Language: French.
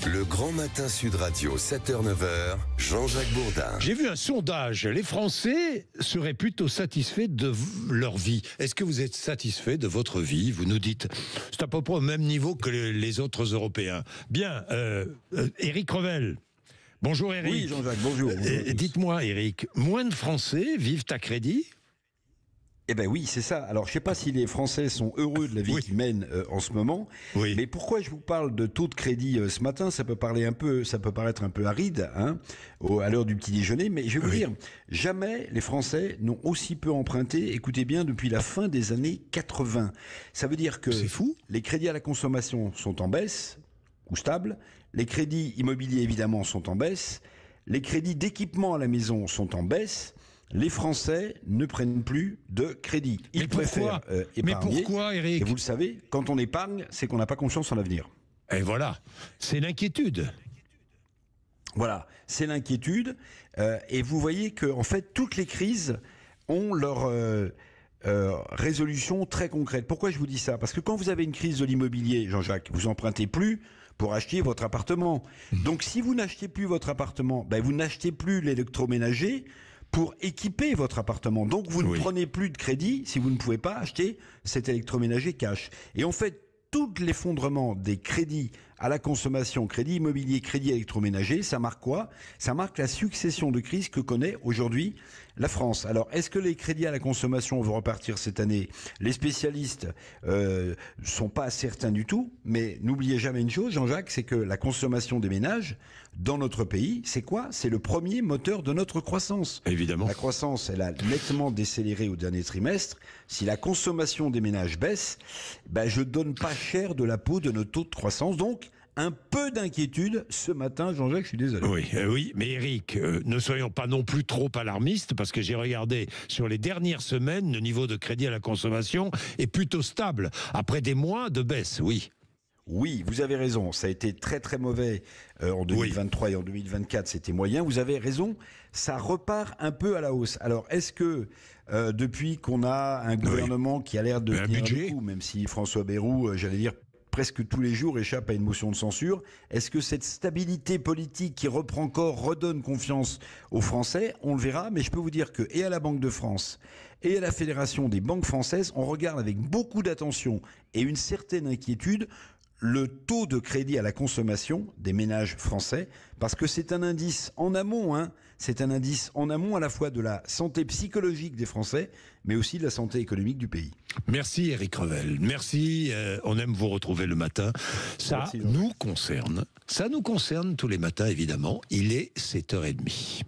Le Grand Matin Sud Radio, 7h-9h, Jean-Jacques Bourdin. J'ai vu un sondage. Les Français seraient plutôt satisfaits de leur vie. Est-ce que vous êtes satisfait de votre vie? Vous nous dites, c'est à peu près au même niveau que les autres Européens. Bien, Éric Revel. Bonjour Éric. Oui Jean-Jacques, bonjour. Dites-moi Éric, moins de Français vivent à crédit? Eh ben oui, c'est ça. Alors, je sais pas si les Français sont heureux de la vie qu'ils mènent en ce moment. Oui. Mais pourquoi je vous parle de taux de crédit ce matin? Ça peut paraître un peu aride, hein, à l'heure du petit déjeuner. Mais je vais vous dire, jamais les Français n'ont aussi peu emprunté. Écoutez bien, depuis la fin des années 80. Ça veut dire que c'est fou. Les crédits à la consommation sont en baisse ou stables. Les crédits immobiliers évidemment sont en baisse. Les crédits d'équipement à la maison sont en baisse. Les Français ne prennent plus de crédit. Ils préfèrent épargner. Mais pourquoi, Éric? Et vous le savez, quand on épargne, c'est qu'on n'a pas confiance en l'avenir. Et voilà, c'est l'inquiétude. Voilà, c'est l'inquiétude. Et vous voyez que, en fait, toutes les crises ont leur résolution très concrète. Pourquoi je vous dis ça? Parce que quand vous avez une crise de l'immobilier, Jean-Jacques, vous empruntez plus pour acheter votre appartement. Donc, si vous n'achetez plus votre appartement, ben, vous n'achetez plus l'électroménager pour équiper votre appartement. Donc, vous ne prenez plus de crédit si vous ne pouvez pas acheter cet électroménager cash. Et en fait, tout l'effondrement des crédits à la consommation, crédit immobilier, crédit électroménager, ça marque quoi? Ça marque la succession de crises que connaît aujourd'hui la France. Alors, est-ce que les crédits à la consommation vont repartir cette année? Les spécialistes sont pas certains du tout, mais n'oubliez jamais une chose, Jean-Jacques, c'est que la consommation des ménages dans notre pays, c'est quoi? C'est le premier moteur de notre croissance. Évidemment. La croissance, elle a nettement décéléré au dernier trimestre. Si la consommation des ménages baisse, ben je donne pas cher de la peau de notre taux de croissance. Donc, un peu d'inquiétude ce matin, Jean-Jacques, je suis désolé. Oui, mais Éric, ne soyons pas non plus trop alarmistes, parce que j'ai regardé sur les dernières semaines, le niveau de crédit à la consommation est plutôt stable, après des mois de baisse, oui. Oui, vous avez raison, ça a été très très mauvais en 2023 et en 2024, c'était moyen. Vous avez raison, ça repart un peu à la hausse. Alors, est-ce que depuis qu'on a un gouvernement qui a l'air de tenir le coup, même si François Bayrou, j'allais dire, presque tous les jours échappe à une motion de censure. Est-ce que cette stabilité politique qui reprend corps redonne confiance aux Français? On le verra, mais je peux vous dire que et à la Banque de France et à la Fédération des banques françaises, on regarde avec beaucoup d'attention et une certaine inquiétude le taux de crédit à la consommation des ménages français, parce que c'est un indice en amont, hein. C'est un indice en amont à la fois de la santé psychologique des Français, mais aussi de la santé économique du pays. Merci Éric Revel, merci, on aime vous retrouver le matin. Ça nous concerne tous les matins évidemment, il est 7h30.